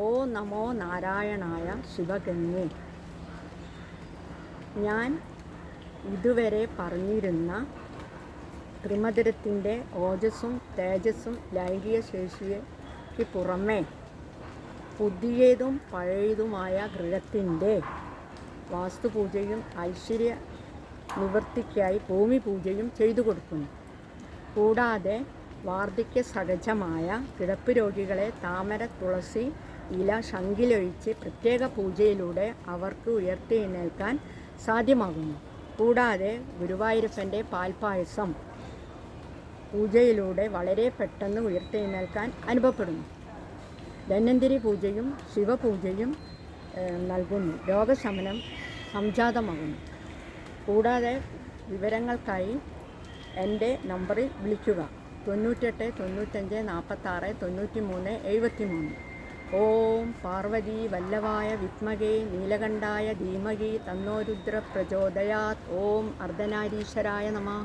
ഓ നമോ നാരായണായ ശിവഗംഗേ. ഞാൻ ഇതുവരെ പറഞ്ഞിരുന്ന ത്രിമധുരത്തിൻ്റെ ഓജസ്സും തേജസ്സും ലൈംഗിക ശേഷിക്ക് പുറമേ പുതിയതും പഴയതുമായ ഗൃഹത്തിൻ്റെ വാസ്തുപൂജയും ഐശ്വര്യ നിവൃത്തിക്കായി ഭൂമി പൂജയും ചെയ്തു കൊടുക്കുന്നു. കൂടാതെ വാർദ്ധക്യ സഹജമായ കിടപ്പ് രോഗികളെ താമര, തുളസി ഇല ശംഖിലൊഴിച്ച് പ്രത്യേക പൂജയിലൂടെ അവർക്ക് ഉയർത്തെഴുന്നേൽക്കാൻ സാധ്യമാകുന്നു. കൂടാതെ ഗുരുവായൂരപ്പൻ്റെ പാൽപ്പായസം പൂജയിലൂടെ വളരെ പെട്ടെന്ന് ഉയർത്തെഴുന്നേൽക്കാൻ അനുഭവപ്പെടുന്നു. ധന്വന്തരി പൂജയും ശിവപൂജയും നൽകുന്നു. രോഗശമനം സംജാതമാകുന്നു. കൂടാതെ വിവരങ്ങൾക്കായി എൻ്റെ നമ്പറിൽ വിളിക്കുക: 98 95 46 93 73. ഓം പാർവതി വല്ലഭായ വിദ്മഹേ നീലകണ്ഠായ ധീമഹി തന്നോ രുദ്ര പ്രചോദയാത്. ഓം അർദ്ധനാരീശ്വരായ നമഃ.